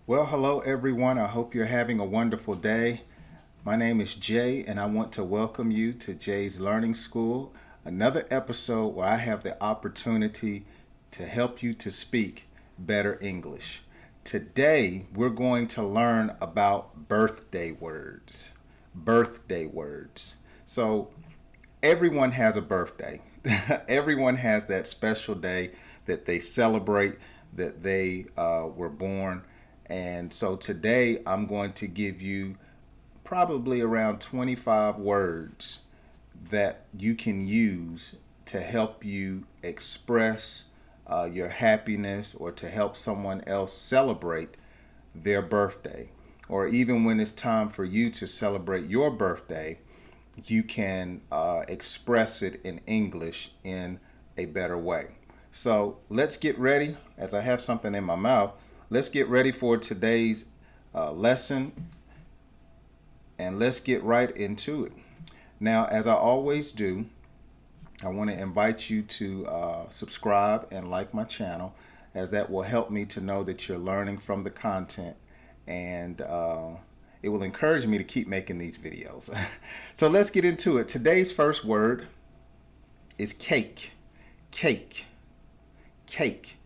Well, hello everyone. I hope you're having a wonderful day. My name is Jay, and I want to welcome you to Jay's Learning School, another episode where I have the opportunity to help you to speak better English. Today, we're going to learn about birthday words. Birthday words. So, everyone has a birthday. Everyone has that special day that they celebrate that they were born. And so today I'm going to give you probably around 25 words that you can use to help you express your happiness or to help someone else celebrate their birthday. Or even when it's time for you to celebrate your birthday, you can express it in English in a better way. So let's get ready. As I have something in my mouth, let's get ready for today's lesson and let's get right into it. Now, as I always do, I want to invite you to subscribe and like my channel, as that will help me to know that you're learning from the content, and it will encourage me to keep making these videos. So let's get into it. Today's first word is cake. Cake. Cake.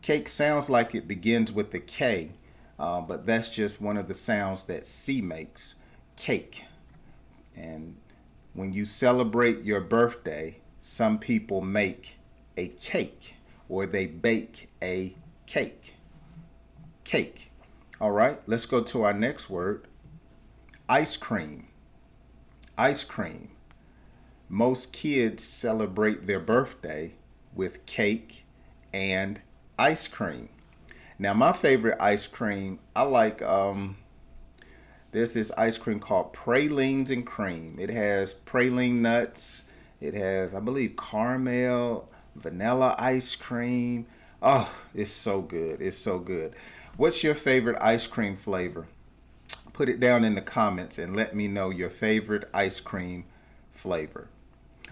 Cake sounds like it begins with the K, but that's just one of the sounds that C makes. Cake. And when you celebrate your birthday, some people make a cake or they bake a cake. Cake. All right, let's go to our next word. Ice cream. Ice cream. Most kids celebrate their birthday with cake and ice cream. Now, my favorite ice cream, I like, there's this ice cream called Pralines and Cream. It has praline nuts. It has, I believe, caramel, vanilla ice cream. Oh, it's so good. It's so good. What's your favorite ice cream flavor? Put it down in the comments and let me know your favorite ice cream flavor.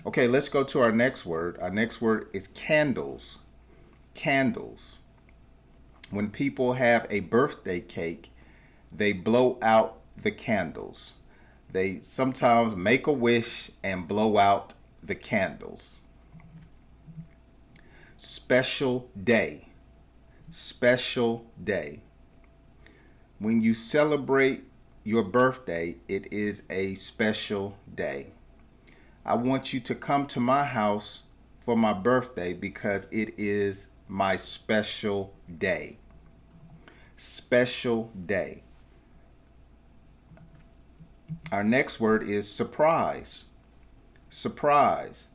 Okay, let's go to our next word. Our next word is candles. Candles. When people have a birthday cake, they blow out the candles. They sometimes make a wish and blow out the candles. Special day. Special day. When you celebrate your birthday, it is a special day. I want you to come to my house for my birthday because it is my special day. Special day. Our next word is surprise. Surprise.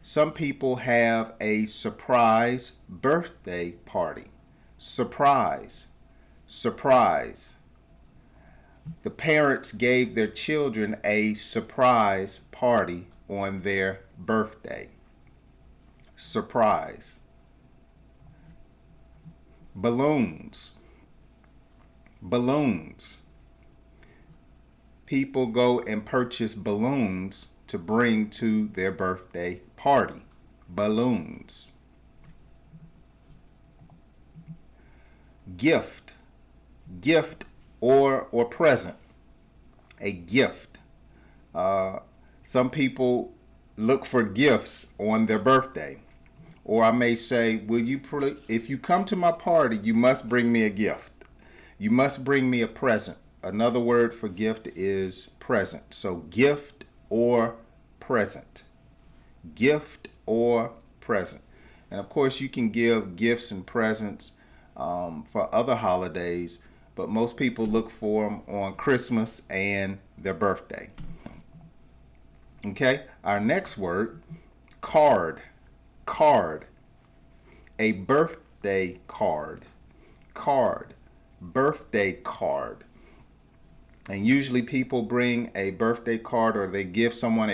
Some people have a surprise birthday party. Surprise. Surprise. The parents gave their children a surprise party on their birthday. Surprise. Balloons. Balloons. People go and purchase balloons to bring to their birthday party. Balloons. Gift. Gift or present. A gift. Some people look for gifts on their birthday. Or I may say, if you come to my party, you must bring me a gift. You must bring me a present. Another word for gift is present. So gift or present. Gift or present. And of course, you can give gifts and presents for other holidays, but most people look for them on Christmas and their birthday. Okay, our next word, card. Card. A birthday card. Card. Birthday card. And usually people bring a birthday card or they give someone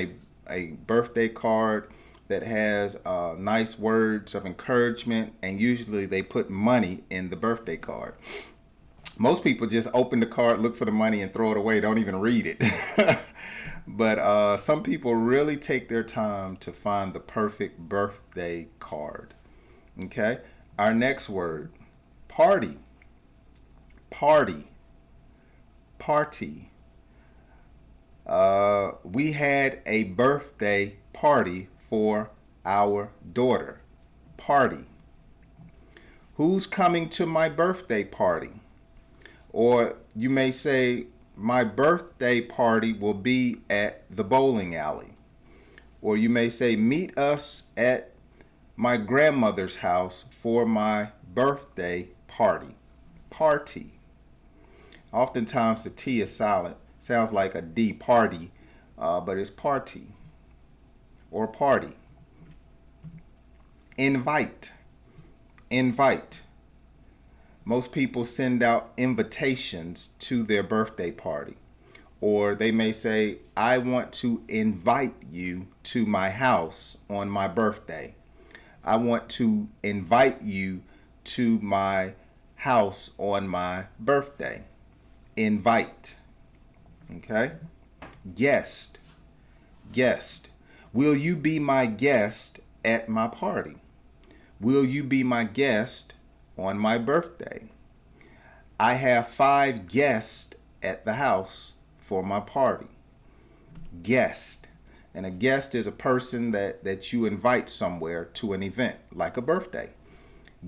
a birthday card that has nice words of encouragement, and usually they put money in the birthday card. Most people just open the card, look for the money, and throw it away, don't even read it. But some people really take their time to find the perfect birthday card. Okay? Our next word, party. party, party. We had a birthday party for our daughter. Party. Who's coming to my birthday party? Or you may say, my birthday party will be at the bowling alley. Or you may say, meet us at my grandmother's house for my birthday party. Party. Oftentimes the T is silent. Sounds like a D, party, but it's party or party. Invite. Invite. Most people send out invitations to their birthday party. Or they may say, I want to invite you to my house on my birthday. I want to invite you to my house on my birthday. Invite. Okay? Guest. Guest. Will you be my guest at my party? Will you be my guest on my birthday? I have 5 guests at the house for my party. Guest. And a guest is a person that you invite somewhere to an event, like a birthday.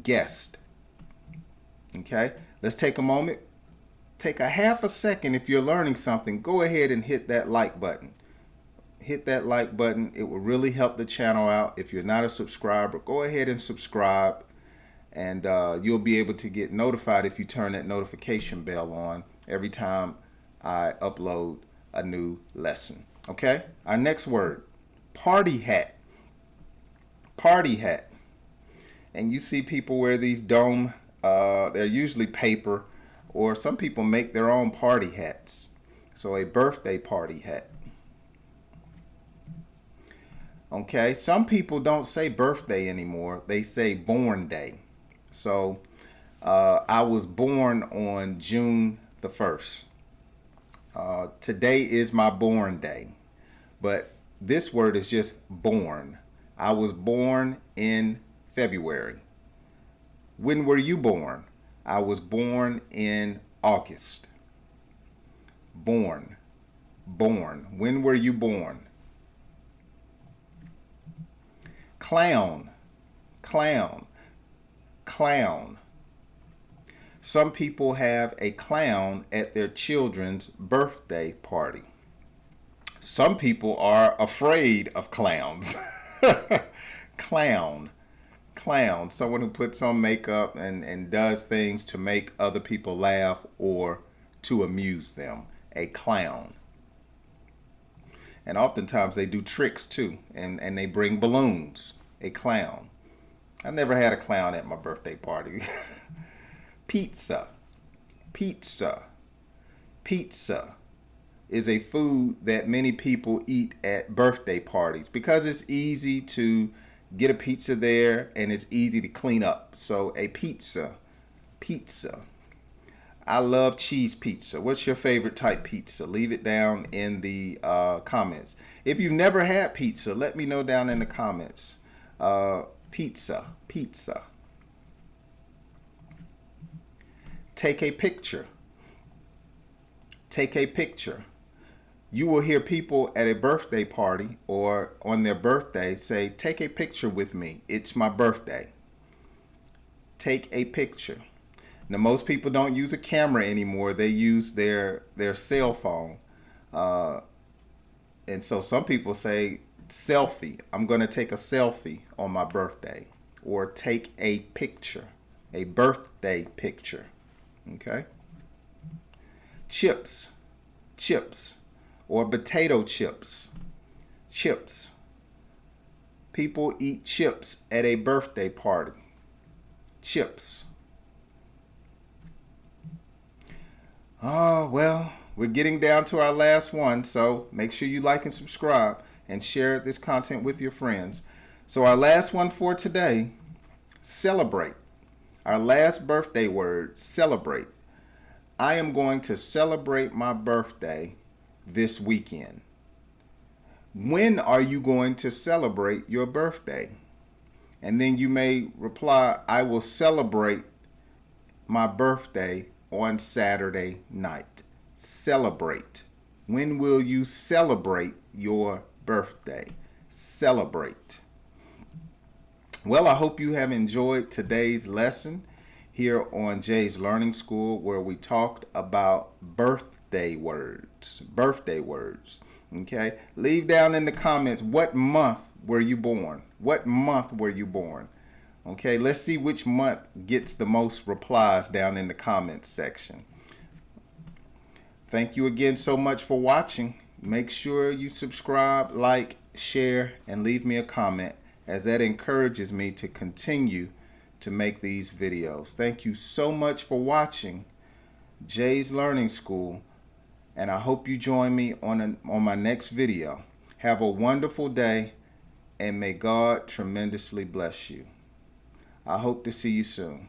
Guest. Okay? Let's take a moment. Take a half a second. If you're learning something, go ahead and hit that like button. Hit that like button. It will really help the channel out. If you're not a subscriber, go ahead and subscribe. And you'll be able to get notified if you turn that notification bell on every time I upload a new lesson. Okay? Our next word, party hat. Party hat. And you see people wear these dome, they're usually paper, or some people make their own party hats. So a birthday party hat. Okay? Some people don't say birthday anymore. They say born day. So I was born on June the 1st. Today is my born day. But this word is just born. I was born in February. When were you born? I was born in August. Born. Born. When were you born? Clown. Clown. Clown. Some people have a clown at their children's birthday party. Some people are afraid of clowns. Clown. Clown. Someone who puts on makeup and does things to make other people laugh or to amuse them. A clown. And oftentimes they do tricks too. And they bring balloons. A clown. I never had a clown at my birthday party. Pizza. Pizza. Pizza is a food that many people eat at birthday parties because it's easy to get a pizza there and it's easy to clean up. So a pizza. Pizza. I love cheese pizza. What's your favorite type pizza? Leave it down in the comments. If you've never had pizza, let me know down in the comments. Pizza. Pizza. Take a picture. Take a picture. You will hear people at a birthday party or on their birthday say, take a picture with me. It's my birthday. Take a picture. Now, most people don't use a camera anymore. They use their cell phone. And so some people say, selfie. I'm going to take a selfie on my birthday. Or take a picture. A birthday picture. Okay? Chips. Chips. Or potato chips. Chips. People eat chips at a birthday party. Chips. Oh, well, we're getting down to our last one, so make sure you like and subscribe and share this content with your friends. So our last one for today, celebrate. Our last birthday word, celebrate. I am going to celebrate my birthday this weekend. When are you going to celebrate your birthday? And then you may reply, I will celebrate my birthday on Saturday night. Celebrate. When will you celebrate your birthday? Celebrate. Well, I hope you have enjoyed today's lesson here on Jay's Learning School, where we talked about birthday words. Birthday words. Okay? Leave down in the comments, what month were you born? What month were you born? Okay, let's see which month gets the most replies down in the comments section. Thank you again so much for watching. Make sure you subscribe, like, share, and leave me a comment, as that encourages me to continue to make these videos. Thank you so much for watching Jay's Learning School, and I hope you join me on my next video. Have a wonderful day, and may God tremendously bless you. I hope to see you soon.